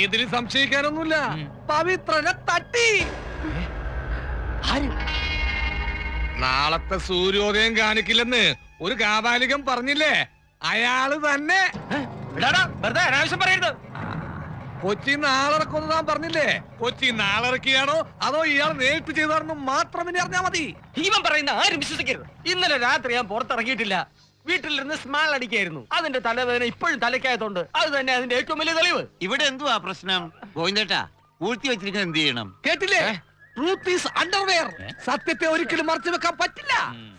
ഇതിൽ സംശയിക്കാനൊന്നുമില്ല. പവിത്രനെ തട്ടി. നാളത്തെ സൂര്യോദയം കാണിക്കില്ലെന്ന് ഒരു കാപാലികൻ പറഞ്ഞില്ലേ, അയാള് തന്നെ. പറയരുത്. കൊച്ചി നാളിറക്കുമെന്ന് താൻ പറഞ്ഞില്ലേ, കൊച്ചി നാളിറക്കിയാണോ അതോ ഇയാൾ നേരിട്ട് ചെയ്താണെന്ന് മാത്രം ഇനി അറിഞ്ഞാ മതി. ഇവൻ പറയുന്ന ആരും വിശ്വസിക്കരുത്. ഇന്നലെ രാത്രി ഞാൻ പുറത്തിറങ്ങിയിട്ടില്ല. വീട്ടിലിരുന്ന് സ്മാൾ അടിക്കായിരുന്നു. അതിന്റെ തലവേദന ഇപ്പോഴും തലയ്ക്കായതുകൊണ്ട് അത് തന്നെ അതിന്റെ ഏറ്റവും വലിയ തെളിവ്. ഇവിടെ എന്തുവാ പ്രശ്നം? ഗോവിന്ദേട്ടാ, പൂഴ്ത്തി വെച്ചിരിക്കുന്നത് എന്ത് ചെയ്യണം? കേട്ടില്ലേ? Truth is underwear. സത്യത്തെ ഒരിക്കലും മറച്ചു വെക്കാൻ പറ്റില്ല.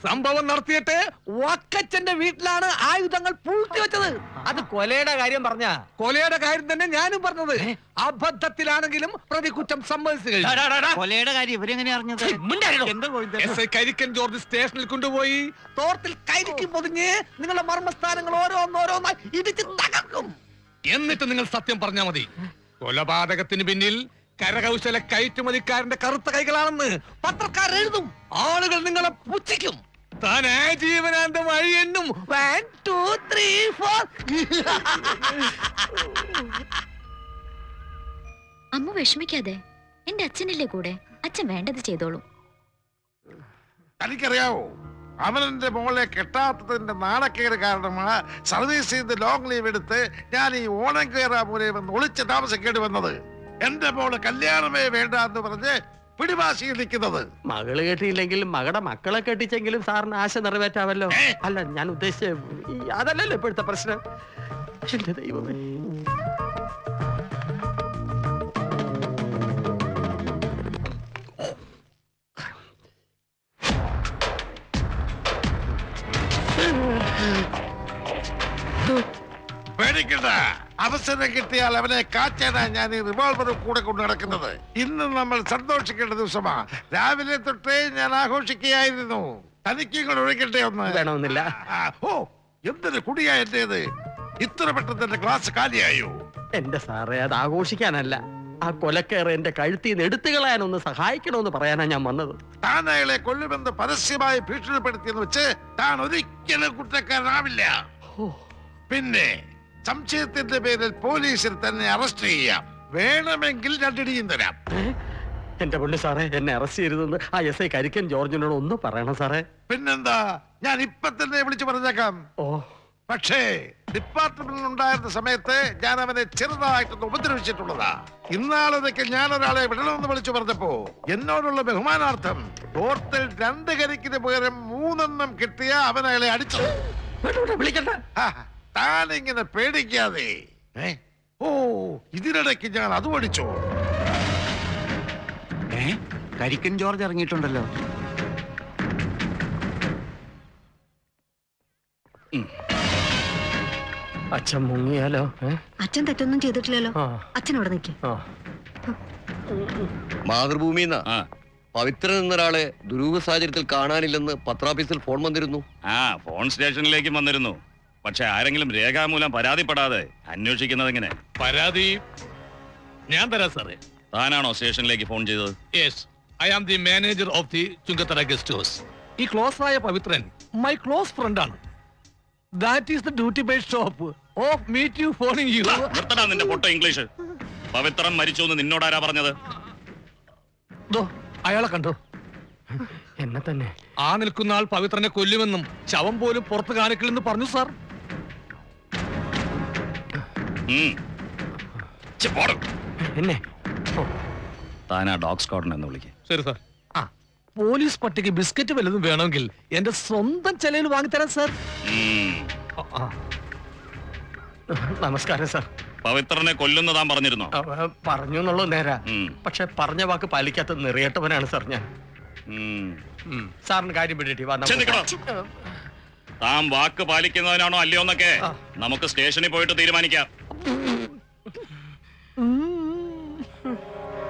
സംഭവം നടത്തിയിട്ട് വക്കച്ചന്റെ വീട്ടിലാണ് ആയുധങ്ങൾ പൂഴ്ത്തി വെച്ചത്. അത് കൊലയുടെ കാര്യം പറഞ്ഞ കൊലയുടെ കാര്യം തന്നെ ഞാനും പറഞ്ഞത്. അബദ്ധത്തിലാണെങ്കിലും പ്രതി കുറ്റം സമ്മതിച്ചു കഴിഞ്ഞു. കൊലയുടെ കാര്യം ഇവരെങ്ങനെ അറിഞ്ഞത്? എന്താ SI കരിക്കൻ ജോർജ് സ്റ്റേഷനിൽ കൊണ്ടുപോയി തോർത്തിൽ കരിക്ക് പൊതിഞ്ഞ് നിങ്ങളുടെ മർമ്മസ്ഥാനങ്ങൾ ഓരോന്നോരോന്നായി ഇടിച്ച് തകർക്കും. എന്നിട്ട് നിങ്ങൾ സത്യം പറഞ്ഞാൽ മതി. കൊലപാതകത്തിന് പിന്നിൽ കരകൗശല കയറ്റുമതിക്കാരന്റെ കറുത്ത കൈകളാണെന്ന് പത്രക്കാർ എഴുതും. ആളുകൾ നിങ്ങളെ പുച്ഛിക്കും. താൻ ആജീവനാന്ത വഴി എണ്ണും. 1 2 3 4. അമ്മ വിഷമിക്കാതെ, എന്റെ അച്ഛനല്ലേ കൂടെ. അച്ഛൻ വേണ്ടത് ചെയ്തോളൂ. തനിക്കറിയാവോ, അവനെന്റെ മോളെ കെട്ടാത്തതിന്റെ നാണക്കേട് കാരണമാണ് സർവീസ് ചെയ്ത് ലോങ് ലീവ് എടുത്ത് ഞാൻ ഈ ഓണം കയറാമൂലെ വന്ന് ഒളിച്ച് താമസിക്കേണ്ടി വന്നത്. എന്റെ മോള് കല്യാണമേ വേണ്ട എന്ന് പറഞ്ഞ് പിടിവാശിയിൽ നിൽക്കുന്നത്. മകള് കെട്ടിയില്ലെങ്കിലും മകളുടെ മക്കളെ കെട്ടിച്ചെങ്കിലും സാറിന് ആശ നിറവേറ്റാവല്ലോ. അല്ല, ഞാൻ ഉദ്ദേശിച്ച അതല്ലല്ലോ ഇപ്പോഴത്തെ പ്രശ്നം. എന്റെ ദൈവമേ. പേടിക്കണ്ട, അവസരം കിട്ടിയാൽ അവനെ കാച്ചാനാ ഞാൻ ഈ റിവോൾവർ കൂടെ കൊണ്ട് നടക്കുന്നത്. ഇന്ന് നമ്മൾ സന്തോഷിക്കേണ്ട ദിവസമാ. രാവിലെ തൊട്ടേ ഞാൻ ആഘോഷിക്കുകയായിരുന്നു. തനിക്ക് ഇങ്ങോട്ട് ഒഴിക്കട്ടെ ഒന്ന്? വേണമെന്നില്ല. ഓ, എന്തൊരു കുടിയാ എന്റേത്. ഇത്ര പെട്ടെന്ന് എന്റെ ഗ്ലാസ് കാലിയായോ? എന്റെ സാറേ, അത് ആഘോഷിക്കാനല്ല, ആ കൊലക്കേറ് എന്റെ കഴുത്തിൽ നിന്ന് എടുത്തു കളയാനൊന്ന് സഹായിക്കണമെന്ന് പറയാനാ ഞാൻ വന്നത്. താൻ അയാളെ കൊല്ലുമെന്ന് പരസ്യമായി ഭീഷണിപ്പെടുത്തിയെന്ന് വെച്ച് താൻ ഒരിക്കലും കുറ്റക്കാരനാവില്ല. പിന്നെ സംശയത്തിന്റെ പേരിൽ പോലീസിൽ തന്നെ അറസ്റ്റ് ചെയ്യാം. വേണമെങ്കിൽ 2 ഇടിയും തരാം. എന്റെ പൊന്നു സാറേ, എന്നെ അറസ്റ്റ് ചെയ്തതെന്ന് ആ SI കരിക്കൻ ജോർജിനോട് ഒന്ന് പറയണം സാറേ. പിന്നെന്താ, ഞാൻ ഇപ്പൊ തന്നെ വിളിച്ചു പറഞ്ഞേക്കാം. ഓ, പക്ഷേ ഡിപ്പാർട്ട്മെന്റിൽ ഉണ്ടായിരുന്ന സമയത്ത് ഞാൻ അവനെ ചെറുതായിട്ടൊന്ന് ഉപദ്രവിച്ചിട്ടുള്ളതാ. ഇന്നാളൊക്കെ ഞാൻ ഒരാളെ വിടണമെന്ന് വിളിച്ചു പറഞ്ഞപ്പോ എന്നോടുള്ള ബഹുമാനാർത്ഥം ഓർത്തിൽ 2 കരിക്കിന് പകരം 3 എണ്ണം കിട്ടിയ അവൻ അയാളെ അടിച്ചു. വിളിക്കണ്ട. താനിങ്ങനെ പേടിക്കാതെ. ഓ, ഇതിനിടയ്ക്ക് ഞാൻ അത് പഠിച്ചോ? കരിക്കൻ ജോർജ് ഇറങ്ങിയിട്ടുണ്ടല്ലോ. അച്ഛൻ മുങ്ങിയാലോ? അച്ഛൻ തെറ്റൊന്നും ചെയ്തിട്ടില്ലല്ലോ. അച്ഛനോട് നിൽക്കും. മാതൃഭൂമിന്ന് പവിത്രൻ എന്നൊരാളെ ദുരൂഹ സാഹചര്യത്തിൽ കാണാനില്ലെന്ന് പത്രാഫീസിൽ ഫോൺ വന്നിരുന്നു. ഫോൺ സ്റ്റേഷനിലേക്കും വന്നിരുന്നു. പക്ഷെ ആരെങ്കിലും രേഖാമൂലം പരാതിപ്പെടാതെ അന്വേഷിക്കുന്നത് എങ്ങനെ? പരാതി ഞാൻ തരാം സാറേ. താനാണോ സ്റ്റേഷനിലേക്ക് ഫോൺ ചെയ്തത്? Yes, I am the manager of the Chungathara guest house. ഈ ക്ലോസ് ആയ പവിത്രൻ മൈ ക്ലോസ് ഫ്രണ്ട് ആണ്. That is the duty by stop of meet you phoning you. നിർത്തടാ നിന്റെ പൊട്ട ഇംഗ്ലീഷ്. പവിത്രൻ മരിച്ചു എന്ന് നിന്നോടാരാ പറഞ്ഞത്? അയാളെ കണ്ടോ? എന്നെ തന്നെ. ആ നിൽക്കുന്ന ആൾ പവിത്രനെ കൊല്ലുമെന്നും ശവം പോലും പുറത്ത് കാണിക്കില്ലെന്ന് പറഞ്ഞു സാർ. എന്നെ താനാ ഡോഗ് സ്ക്വാഡിനെ എന്ന് വിളിക്കുക. ശരി സാർ. പോലീസ് പട്ടിക്ക് ബിസ്ക്കറ്റ് വല്ലതും വേണമെങ്കിൽ എന്റെ സ്വന്തം ചെലവിൽ വാങ്ങിത്തരാം സാർ. നമസ്കാരം സാർ. പവിത്രനെ കൊല്ലുന്ന താൻ പറഞ്ഞിരുന്നോ? പറഞ്ഞു എന്നുള്ളത് നേരാ. പക്ഷെ പറഞ്ഞ വാക്ക് പാലിക്കാത്ത നിറയേട്ടവനാണ് സാർ ഞാൻ. സാറിന് കാര്യം പിടിയിട്ട് താൻ വാക്ക് പാലിക്കുന്നവനാണോ അല്ലയോ എന്നൊക്കെ നമുക്ക് സ്റ്റേഷനിൽ പോയിട്ട് തീരുമാനിക്കാം.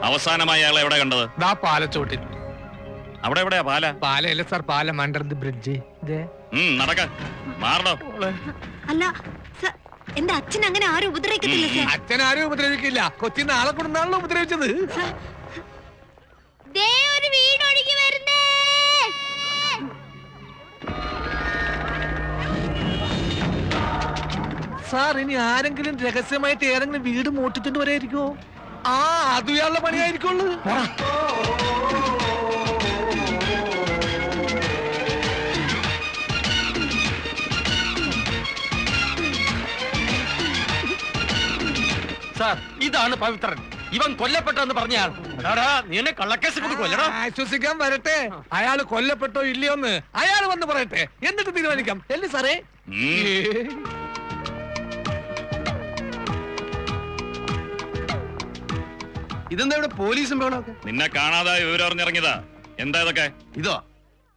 അവസാനമായി അയാളെ എവിടെ കണ്ടത്? പാലച്ചോട്ടിൽ. അവിടെ എവിടെയാ പാല? പാലയല്ലേ സാർ, പാലം അണ്ടർ ദി ബ്രിഡ്ജ്. നടക്ക മാറണോ? അല്ല, എന്റെ അച്ഛൻ അങ്ങനെ ആരും ഉപദ്രവിക്കത്തില്ല. അച്ഛൻ ആരും ഉപദ്രവിക്കില്ല. കൊച്ചി നാളെ കൊണ്ടാണല്ലോ ഉപദ്രവിച്ചത്. സാർ ഇനി ആരെങ്കിലും രഹസ്യമായിട്ട് ഏതെങ്കിലും വീട് മോട്ടിട്ടുണ്ട് വരെയായിരിക്കോ? ആ അത് ഇയാളുടെ പണിയായിരിക്കുള്ളൂ. സാർ ഇതാണ് പവിത്രൻ. ഇവൻ കൊല്ലപ്പെട്ടെന്ന് പറഞ്ഞയാൾ. നീ എന്നെ കള്ളക്കേസ് കൊണ്ട് കൊല്ലടാ. ആശ്വസിക്കാൻ വരട്ടെ. അയാൾ കൊല്ലപ്പെട്ടോ ഇല്ലയോന്ന് അയാൾ വന്ന് പറയട്ടെ, എന്നിട്ട് തീരുമാനിക്കാം. അല്ലേ സാറേ? ഇതെന്താ ഇവിടെ പോലീസും വേണമൊക്കെ? നിന്നെ കാണാതായ വിവരം അറിഞ്ഞിറങ്ങിയതാ. എന്താ ഇതൊക്കെ?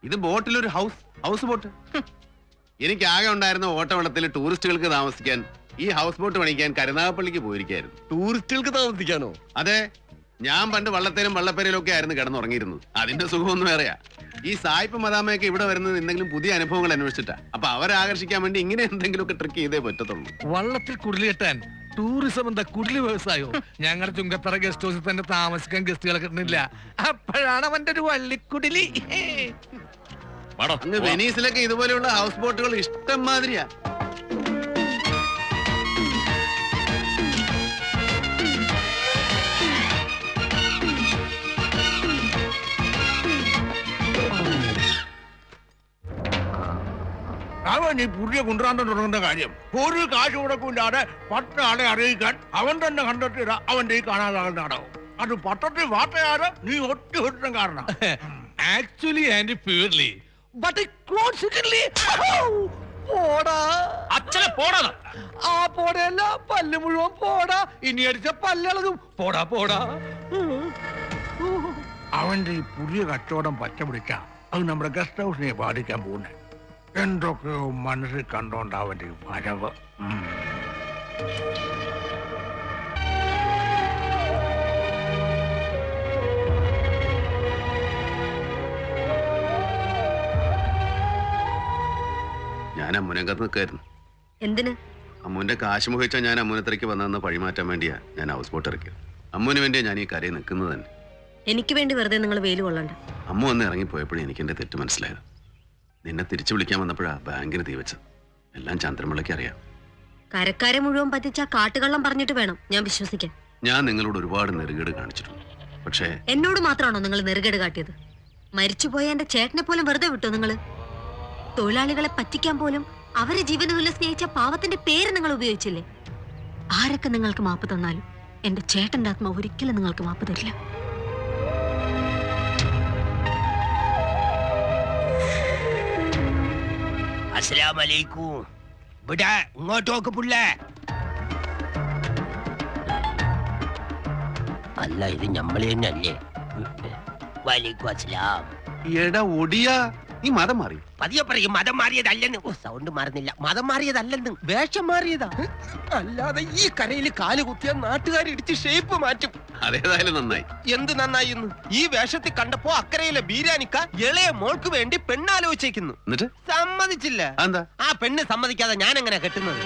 ഇത് ബോട്ടിലൊരു ഹൗസ് ബോട്ട്. എനിക്ക് ആകെ ഉണ്ടായിരുന്ന ഓട്ടവെള്ളത്തിൽ ടൂറിസ്റ്റുകൾക്ക് താമസിക്കാൻ ഈ ഹൗസ് ബോട്ട് പണിക്കാൻ കരുനാഗപ്പള്ളിക്ക് പോയിരിക്കായിരുന്നു. ടൂറിസ്റ്റുകൾക്ക് താമസിക്കാനോ? അതെ, ഞാൻ പണ്ട് വള്ളത്തേലും വള്ളപ്പേരയിലും ഒക്കെ ആയിരുന്നു കിടന്നുറങ്ങിയിരുന്നത്. അതിന്റെ സുഖമൊന്നും വേറെയാ. ഈ സായിപ്പ് മദാമയൊക്കെ ഇവിടെ വരുന്നത് എന്തെങ്കിലും പുതിയ അനുഭവങ്ങൾ അന്വേഷിച്ചിട്ടാ. അപ്പൊ അവരെ ആകർഷിക്കാൻ വേണ്ടി ഇങ്ങനെ എന്തെങ്കിലുമൊക്കെ ട്രിക്ക് ചെയ്തേ പറ്റത്തുള്ളൂ. വള്ളത്തിൽ കുടില് കെട്ടാൻ ടൂറിസം എന്താ കുടില് വ്യവസായോ? ഞങ്ങളുടെ ചുങ്കത്തറ ഗസ്റ്റ് ഹൗസിൽ തന്നെ താമസിക്കാൻ ഗസ്റ്റുകളെ കിട്ടുന്നില്ല. അപ്പോഴാണ് അവന്റെ ഒരു വള്ളിക്കുടിലി. അങ്ങ് വെനീസിലൊക്കെ ഇതുപോലെയുള്ള ഹൗസ് ബോട്ടുകൾ ഇഷ്ടം മാതിരിയാ. അവൻ ഈ പുതിയ കുണ്ടാണ്ടം തുടങ്ങുന്ന കാര്യം ഒരു കാശ് മുടക്കില്ലാതെ 10 ആളെ അറിയിക്കാൻ അവൻ തന്നെ കണ്ടെത്തിയ അവന്റെ ഈ കാണാതാകുന്ന നാടകം. അത് പത്രത്തിൽ വാർത്തയാറ് നീ ഒറ്റ കാരണം. Actually and purely but consequently പോടാ. അച്ഛനെ പോടാ. ആ പോടയല്ല, പല്ല് മുഴുവൻ പോടാ. ഇനി അടിച്ച പല്ലളകും. പോടാ പോടാ. അവന്റെ ഈ പുതിയ കച്ചവടം പച്ച പിടിച്ച അത് നമ്മുടെ ഗസ്റ്റ് ഹൗസിനെ ബാധിക്കാൻ പോകുന്നത്. എന്തൊക്കെയോ മനസ്സിൽ കണ്ടോണ്ട് അവന്റെ വരവ്. ഞാൻ അമ്മുനകത്ത് നിൽക്കായിരുന്നു. എന്തിന്? അമ്മുവിന്റെ കാശ് മുഹിച്ച ഞാൻ അമ്മുനത്തിലേക്ക് വന്നതെന്ന് പഴിമാറ്റാൻ വേണ്ടിയാ ഞാൻ ഹൗസ് ബോട്ട് ഇറക്കിയത്. അമ്മുവിന് വേണ്ടിയാ ഞാൻ ഈ കരയിൽ നിൽക്കുന്നത് തന്നെ. എനിക്ക് വേണ്ടി വെറുതെ നിങ്ങൾ വെയിൽ കൊള്ളണ്ട. അമ്മ വന്ന് ഇറങ്ങിപ്പോയപ്പോഴും എനിക്ക് എന്റെ തെറ്റ് മനസ്സിലായത്. നിന്നെ തിരിച്ചു വിളിക്കാൻ വന്നപ്പോഴാ ബാങ്കിന് തീ വെച്ചത്. എല്ലാം ചന്ദ്രമുള്ളക്ക് അറിയാം. കരക്കാരെ മുഴുവൻ പറ്റിച്ച കാട്ടുകള്ളം പറഞ്ഞിട്ട് വേണം ഞാൻ വിശ്വസിക്കാൻ. ഞാൻ നിങ്ങളോട് ഒരുപാട് നെറുകേട് കാണിച്ചിട്ടുണ്ട്. പക്ഷേ എന്നോട് മാത്രമാണോ നിങ്ങൾ നെറുകേട് കാട്ടിയത്? മരിച്ചുപോയ എന്റെ ചേട്ടനെ പോലും വെറുതെ വിട്ടോ നിങ്ങള്? തൊഴിലാളികളെ പറ്റിക്കാൻ പോലും അവരെ ജീവനുകൊല്ല സ്നേഹിച്ച പാവത്തിന്റെ പേര് നിങ്ങൾ ഉപയോഗിച്ചില്ലേ? ആരൊക്കെ നിങ്ങൾക്ക് മാപ്പ് തന്നാലും എന്റെ ചേട്ടന്റെ ആത്മാവ് ഒരിക്കലും നിങ്ങൾക്ക് മാപ്പ് തരില്ല. അസ്സലാമലൈക്കും. ഇവിടെ ഇങ്ങോട്ടോക്ക് പുള്ളേ. അല്ല, ഇത് ഞമ്മള് തന്നെയല്ലേ? വലൈക്കും അസ്സലാം. എടാ ഒടിയ, ഈ മതം മാറി. പതിയെ പറയും മതം മാറിയതല്ലെന്ന്. സൗണ്ട് മാറുന്നില്ല. മതം മാറിയതല്ലെന്ന്, വേഷം മാറിയതാ. അല്ലാതെ ഈ കരയിൽ കാല് കുത്തിയ നാട്ടുകാർ ഇടിച്ച് ഷേപ്പ് മാറ്റും. അതേതായാലും നന്നായി. എന്ത് നന്നായിരുന്നു? ഈ വേഷത്തിൽ കണ്ടപ്പോ അക്കരയിലെ ബീരാനിക്ക ഇളയ മോൾക്ക് വേണ്ടി പെണ്ണാലോചിക്കുന്നു. എന്നിട്ട് സമ്മതിച്ചില്ല. എന്താ? ആ പെണ്ണ് സമ്മതിക്കാതെ ഞാൻ എങ്ങനെ കെട്ടുന്നത്?